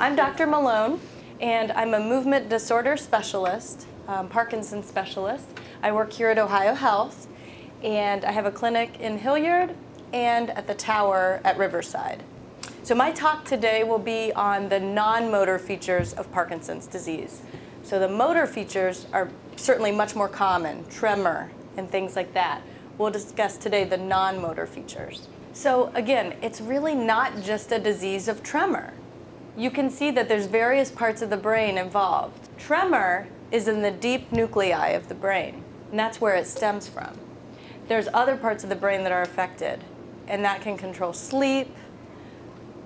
I'm Dr. Malone, and I'm a movement disorder specialist, Parkinson specialist. I work here at OhioHealth, and I have a clinic in Hilliard and at the Tower at Riverside. So my talk today will be on the non-motor features of Parkinson's disease. So the motor features are certainly much more common, tremor and things like that. We'll discuss today the non-motor features. So again, it's really not just a disease of tremor. You can see that there's various parts of the brain involved. Tremor is in the deep nuclei of the brain, and that's where it stems from. There's other parts of the brain that are affected, and that can control sleep,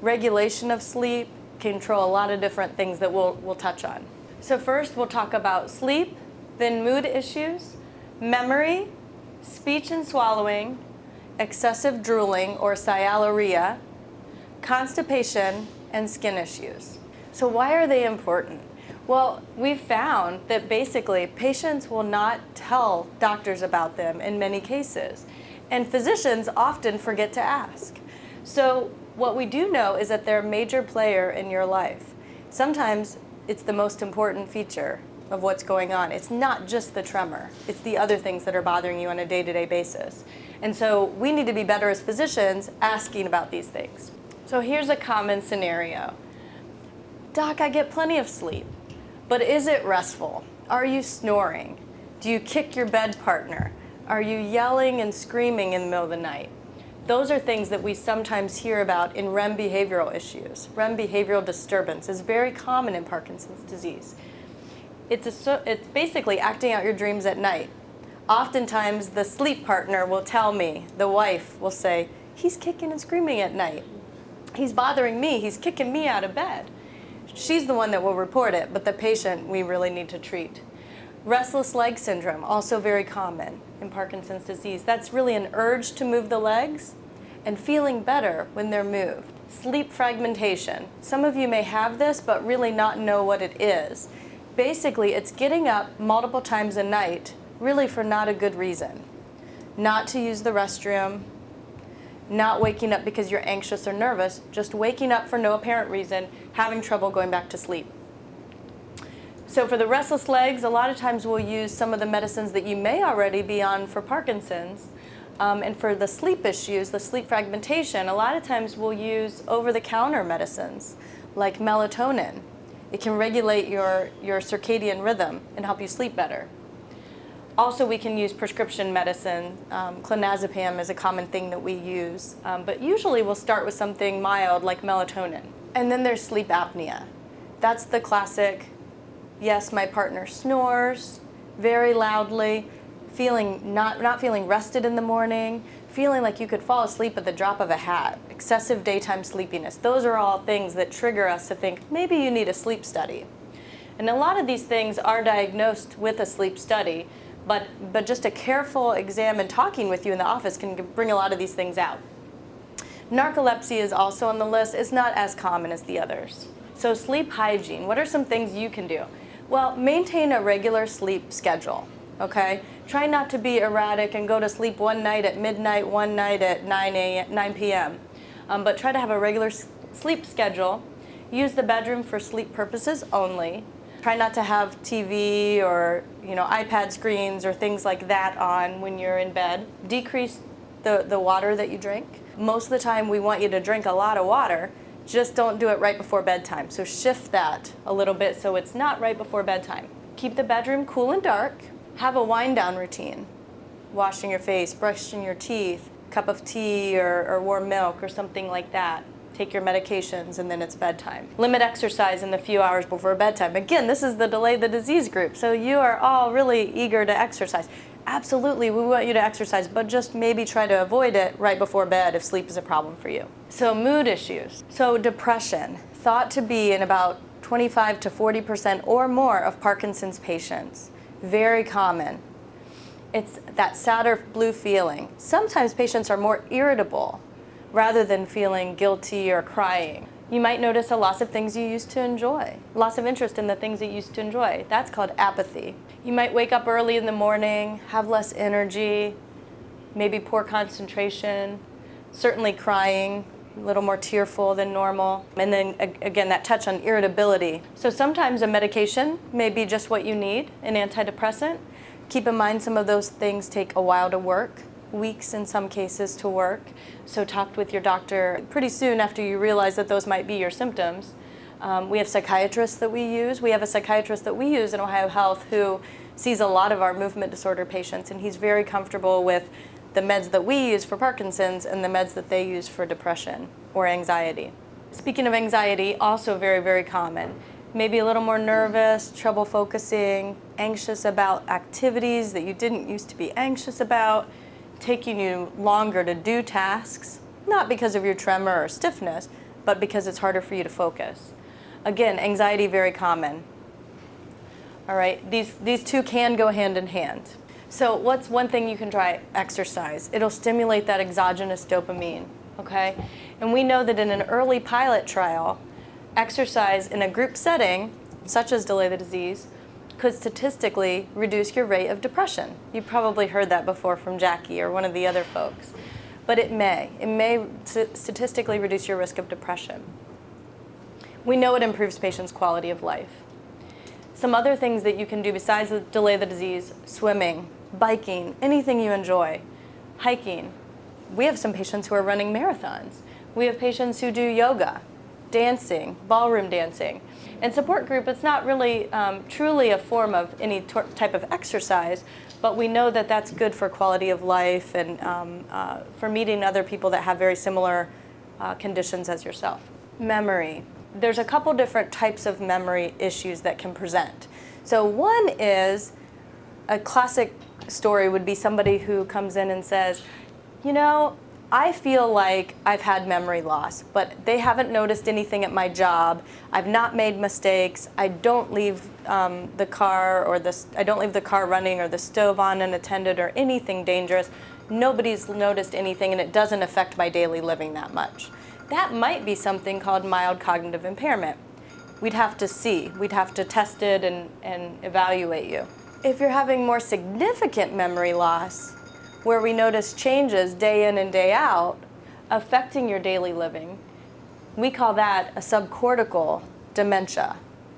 regulation of sleep, control a lot of different things that we'll touch on. So first we'll talk about sleep, then mood issues, memory, speech and swallowing, excessive drooling or sialorrhea, constipation, and skin issues. So why are they important? Well, we've found that basically patients will not tell doctors about them in many cases, and physicians often forget to ask. So what we do know is that they're a major player in your life. Sometimes it's the most important feature of what's going on. It's not just the tremor, it's the other things that are bothering you on a day-to-day basis. And so we need to be better as physicians asking about these things. So here's a common scenario. Doc, I get plenty of sleep, but is it restful? Are you snoring? Do you kick your bed partner? Are you yelling and screaming in the middle of the night? Those are things that we sometimes hear about in REM behavioral issues. REM behavioral disturbance is very common in Parkinson's disease. It's basically acting out your dreams at night. Oftentimes the sleep partner will tell me, the wife will say, he's kicking and screaming at night. He's bothering me, he's kicking me out of bed. She's the one that will report it, but the patient we really need to treat. Restless leg syndrome, also very common in Parkinson's disease. That's really an urge to move the legs and feeling better when they're moved. Sleep fragmentation. Some of you may have this, but really not know what it is. Basically, it's getting up multiple times a night, really for not a good reason. Not to use the restroom, not waking up because you're anxious or nervous, just waking up for no apparent reason, having trouble going back to sleep. So for the restless legs, a lot of times we'll use some of the medicines that you may already be on for Parkinson's. And for the sleep issues, the sleep fragmentation, a lot of times we'll use over-the-counter medicines like melatonin. It can regulate your circadian rhythm and help you sleep better. Also, we can use prescription medicine. Clonazepam is a common thing that we use, but usually we'll start with something mild like melatonin. And then there's sleep apnea. That's the classic, yes, my partner snores very loudly, not feeling rested in the morning, feeling like you could fall asleep at the drop of a hat, excessive daytime sleepiness. Those are all things that trigger us to think maybe you need a sleep study. And a lot of these things are diagnosed with a sleep study, but just a careful exam and talking with you in the office can bring a lot of these things out. Narcolepsy is also on the list. It's not as common as the others. So sleep hygiene, what are some things you can do? Well, maintain a regular sleep schedule, okay? Try not to be erratic and go to sleep one night at midnight, one night at 9 p.m. But try to have a regular sleep schedule. Use the bedroom for sleep purposes only. Try not to have TV or iPad screens or things like that on when you're in bed. Decrease the water that you drink. Most of the time we want you to drink a lot of water, just don't do it right before bedtime. So shift that a little bit so it's not right before bedtime. Keep the bedroom cool and dark. Have a wind down routine. Washing your face, brushing your teeth, cup of tea or warm milk or something like that. Take your medications, and then it's bedtime. Limit exercise in the few hours before bedtime. Again, this is the delay the disease group, so you are all really eager to exercise. Absolutely, we want you to exercise, but just maybe try to avoid it right before bed if sleep is a problem for you. So mood issues. So depression, thought to be in about 25 to 40% or more of Parkinson's patients. Very common. It's that sadder blue feeling. Sometimes patients are more irritable rather than feeling guilty or crying. You might notice a loss of things you used to enjoy, loss of interest in the things that you used to enjoy. That's called apathy. You might wake up early in the morning, have less energy, maybe poor concentration, certainly crying, a little more tearful than normal. And then again, that touch on irritability. So sometimes a medication may be just what you need, an antidepressant. Keep in mind some of those things take a while to work, weeks in some cases to work. So talk with your doctor pretty soon after you realize that those might be your symptoms. We have psychiatrists that we use. We have a psychiatrist that we use in OhioHealth who sees a lot of our movement disorder patients, and he's very comfortable with the meds that we use for Parkinson's and the meds that they use for depression or anxiety. Speaking of anxiety, also very, very common. Maybe a little more nervous, trouble focusing, anxious about activities that you didn't used to be anxious about, taking you longer to do tasks, not because of your tremor or stiffness, but because it's harder for you to focus. Again, anxiety, very common. All right, these two can go hand in hand. So what's one thing you can try? Exercise. It'll stimulate that exogenous dopamine, okay? And we know that in an early pilot trial, exercise in a group setting, such as delay the disease, could statistically reduce your rate of depression. You probably heard that before from Jackie or one of the other folks. But it may statistically reduce your risk of depression. We know it improves patients' quality of life. Some other things that you can do besides delay the disease: swimming, biking, anything you enjoy, hiking. We have some patients who are running marathons. We have patients who do yoga, dancing, ballroom dancing. And support group, it's not really truly a form of any type of exercise, but we know that that's good for quality of life and for meeting other people that have very similar conditions as yourself. Memory. There's a couple different types of memory issues that can present. So one is, a classic story would be somebody who comes in and says, you know, I feel like I've had memory loss, but they haven't noticed anything at my job. I've not made mistakes. I don't leave the car running or the stove on unattended or anything dangerous. Nobody's noticed anything, and it doesn't affect my daily living that much. That might be something called mild cognitive impairment. We'd have to see. We'd have to test it and evaluate you. If you're having more significant memory loss, where we notice changes day in and day out affecting your daily living, we call that a subcortical dementia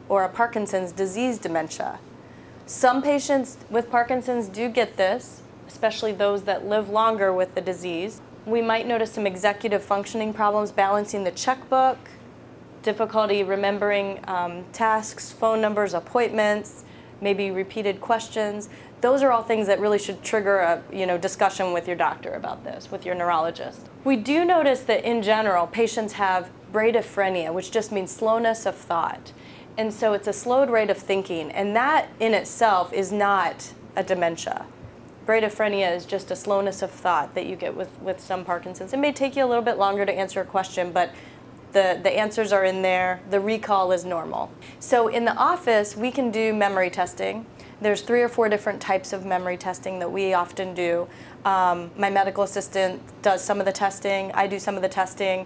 or a Parkinson's disease dementia. Some patients with Parkinson's do get this, especially those that live longer with the disease. We might notice some executive functioning problems, balancing the checkbook, difficulty remembering tasks, phone numbers, appointments, maybe repeated questions. Those are all things that really should trigger a discussion with your doctor about this, with your neurologist. We do notice that in general, patients have bradiphrenia, which just means slowness of thought. And so it's a slowed rate of thinking, and that in itself is not a dementia. Bradiphrenia is just a slowness of thought that you get with some Parkinson's. It may take you a little bit longer to answer a question, but the answers are in there. The recall is normal. So in the office, we can do memory testing. There's 3 or 4 different types of memory testing that we often do. My medical assistant does some of the testing. I do some of the testing.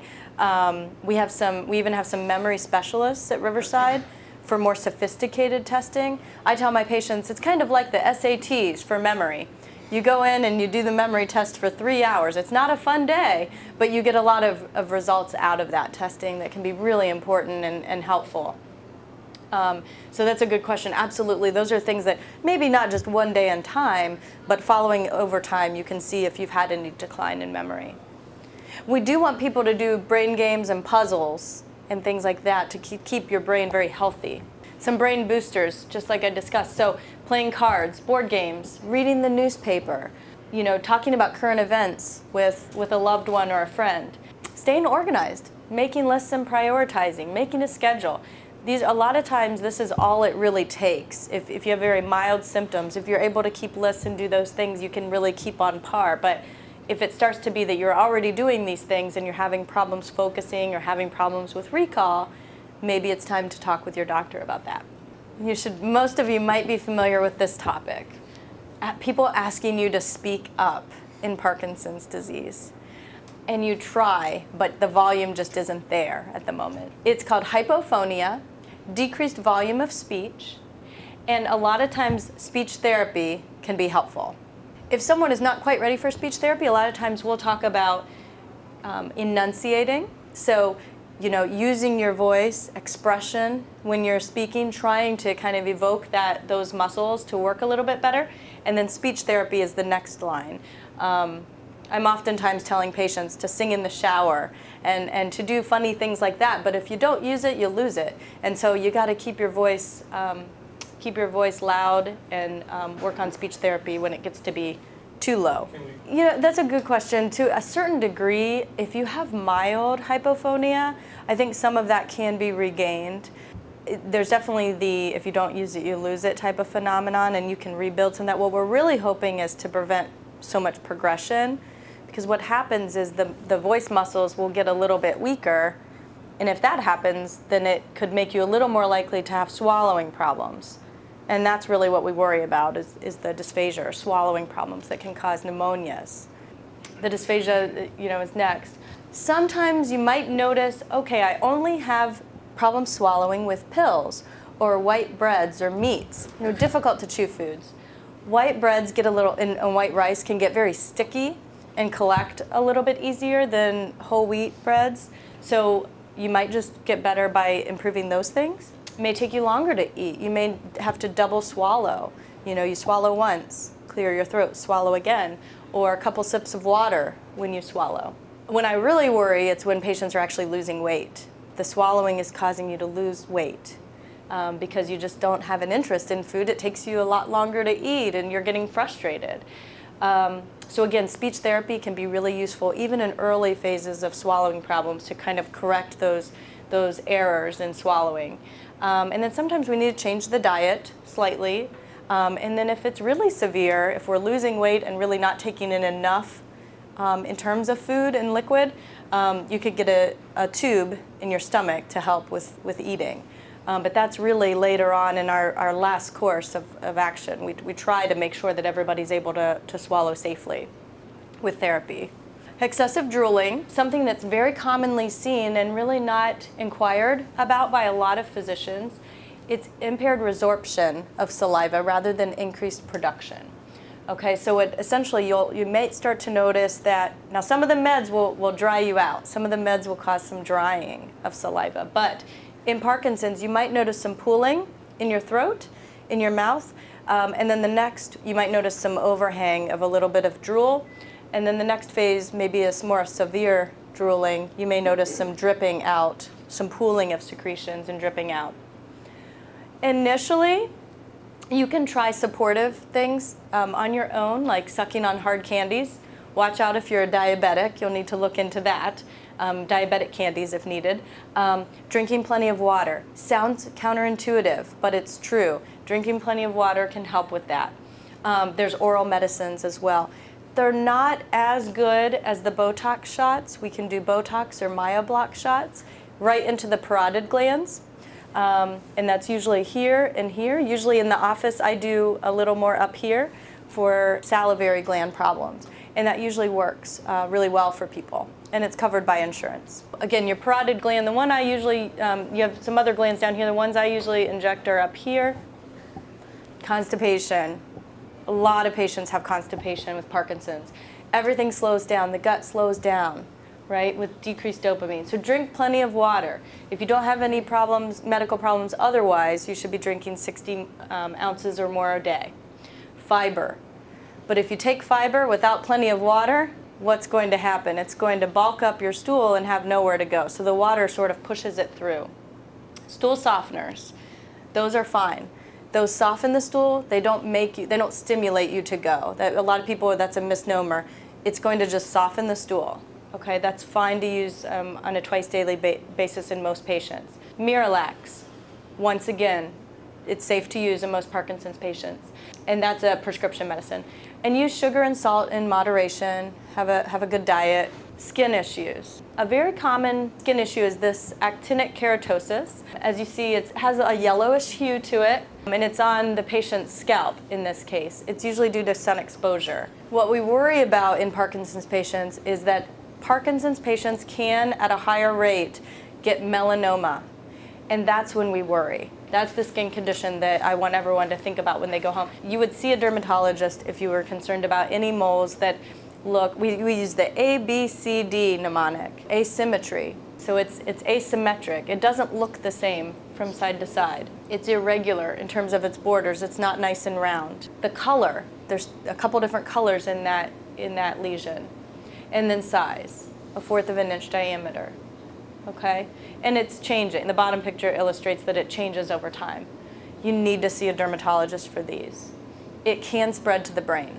We even have some memory specialists at Riverside for more sophisticated testing. I tell my patients it's kind of like the SATs for memory. You go in and you do the memory test for 3 hours. It's not a fun day, but you get a lot of results out of that testing that can be really important and helpful. So that's a good question. Absolutely. Those are things that maybe not just one day in time, but following over time, you can see if you've had any decline in memory. We do want people to do brain games and puzzles and things like that to keep your brain very healthy. Some brain boosters, just like I discussed. So playing cards, board games, reading the newspaper, talking about current events with a loved one or a friend. Staying organized, making lists and prioritizing, making a schedule. A lot of times this is all it really takes. If you have very mild symptoms, if you're able to keep lists and do those things, you can really keep on par. But if it starts to be that you're already doing these things and you're having problems focusing or having problems with recall, maybe it's time to talk with your doctor about that. Most of you might be familiar with this topic. People asking you to speak up in Parkinson's disease. And you try, but the volume just isn't there at the moment. It's called hypotonia, decreased volume of speech, and a lot of times speech therapy can be helpful. If someone is not quite ready for speech therapy, a lot of times we'll talk about enunciating So, using your voice, expression when you're speaking, trying to kind of evoke those muscles to work a little bit better, and then speech therapy is the next line. I'm oftentimes telling patients to sing in the shower and to do funny things like that, but if you don't use it, you lose it. And so you got to keep your voice loud and work on speech therapy when it gets to be too low. That's a good question. To a certain degree, if you have mild hypophonia, I think some of that can be regained. There's definitely the if you don't use it, you lose it type of phenomenon, and you can rebuild some of that. What we're really hoping is to prevent so much progression, because what happens is the voice muscles will get a little bit weaker, and if that happens, then it could make you a little more likely to have swallowing problems. And that's really what we worry about is the dysphasia, or swallowing problems that can cause pneumonias. The dysphagia, is next. Sometimes you might notice, okay, I only have problems swallowing with pills or white breads or meats, difficult to chew foods. White breads get and white rice can get very sticky and collect a little bit easier than whole wheat breads. So you might just get better by improving those things. It may take you longer to eat. You may have to double swallow. You swallow once, clear your throat, swallow again, or a couple sips of water when you swallow. When I really worry, it's when patients are actually losing weight. The swallowing is causing you to lose weight because you just don't have an interest in food. It takes you a lot longer to eat and you're getting frustrated. So again, speech therapy can be really useful even in early phases of swallowing problems to kind of correct those errors in swallowing. And then sometimes we need to change the diet slightly. And then if it's really severe, if we're losing weight and really not taking in enough in terms of food and liquid, you could get a tube in your stomach to help with eating. But that's really later on in our last course of action. We try to make sure that everybody's able to swallow safely with therapy. Excessive drooling, something that's very commonly seen and really not inquired about by a lot of physicians. It's impaired resorption of saliva rather than increased production. Okay, so essentially you may start to notice that, now some of the meds will dry you out. Some of the meds will cause some drying of saliva. But in Parkinson's, you might notice some pooling in your throat, in your mouth, and then the next, you might notice some overhang of a little bit of drool. And then the next phase may be a more severe drooling. You may notice some dripping out, some pooling of secretions and dripping out. Initially, you can try supportive things on your own, like sucking on hard candies. Watch out if you're a diabetic, you'll need to look into that. Diabetic candies if needed. Drinking plenty of water. Sounds counterintuitive, but it's true. Drinking plenty of water can help with that. There's oral medicines as well. They're not as good as the Botox shots. We can do Botox or MyoBlock shots right into the parotid glands. And that's usually here and here. Usually in the office, I do a little more up here for salivary gland problems. And that usually works really well for people. And it's covered by insurance. Again, your parotid gland, the one I usually, you have some other glands down here. The ones I usually inject are up here. Constipation. A lot of patients have constipation with Parkinson's. Everything slows down. The gut slows down, right, with decreased dopamine. So drink plenty of water. If you don't have any problems, medical problems otherwise, you should be drinking 60 ounces or more a day. Fiber. But if you take fiber without plenty of water, what's going to happen? It's going to bulk up your stool and have nowhere to go. So the water sort of pushes it through. Stool softeners, those are fine. Those soften the stool, they don't stimulate you to go. A lot of people, that's a misnomer. It's going to just soften the stool. Okay, that's fine to use on a twice daily basis in most patients. Miralax, once again, it's safe to use in most Parkinson's patients. And that's a prescription medicine. And use sugar and salt in moderation, have a good diet. Skin issues. A very common skin issue is this actinic keratosis. As you see, it has a yellowish hue to it, and it's on the patient's scalp in this case. It's usually due to sun exposure. What we worry about in Parkinson's patients is that Parkinson's patients can, at a higher rate, get melanoma, and that's when we worry. That's the skin condition that I want everyone to think about when they go home. You would see a dermatologist if you were concerned about any moles that look, we use the ABCD mnemonic. Asymmetry, So it's asymmetric. It doesn't look the same from side to side. It's irregular in terms of its borders. It's not nice and round. The color, there's a couple different colors in that lesion. And then size, 1/4 of an inch diameter. Okay? And it's changing. The bottom picture illustrates that it changes over time. You need to see a dermatologist for these. It can spread to the brain.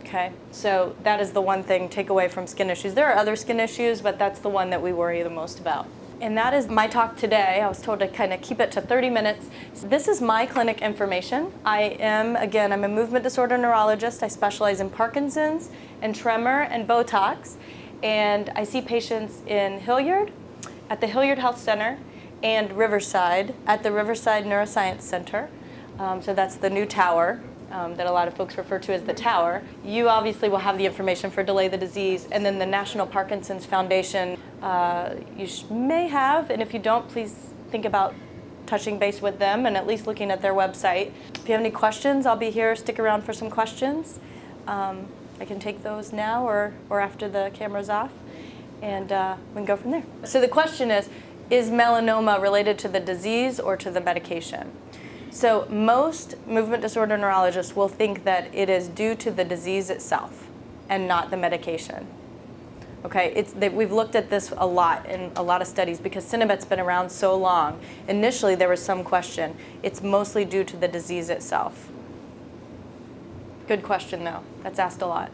Okay, so that is the one thing, take away from skin issues. There are other skin issues, but that's the one that we worry the most about. And that is my talk today. I was told to kind of keep it to 30 minutes. So this is my clinic information. I'm a movement disorder neurologist. I specialize in Parkinson's and tremor and Botox. And I see patients in Hilliard, at the Hilliard Health Center, and Riverside, at the Riverside Neuroscience Center. So that's the new tower. That a lot of folks refer to as the tower. You obviously will have the information for Delay the Disease, and then the National Parkinson's Foundation you may have, and if you don't, please think about touching base with them and at least looking at their website. If you have any questions, I'll be here. Stick around for some questions. I can take those now or after the camera's off, and we can go from there. So the question is melanoma related to the disease or to the medication? So most movement disorder neurologists will think that it is due to the disease itself and not the medication. Okay, we've looked at this a lot in a lot of studies because Cinebet's been around so long. Initially there was some question. It's mostly due to the disease itself. Good question though, that's asked a lot.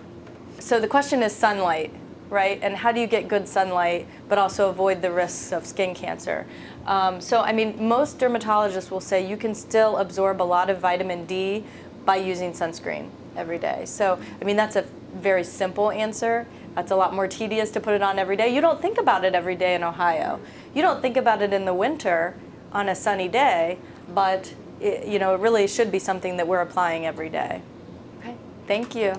So the question is sunlight, right? And how do you get good sunlight but also avoid the risks of skin cancer? Most dermatologists will say you can still absorb a lot of vitamin D by using sunscreen every day. So, that's a very simple answer. It's a lot more tedious to put it on every day. You don't think about it every day in Ohio. You don't think about it in the winter on a sunny day, but it really should be something that we're applying every day. Okay, thank you.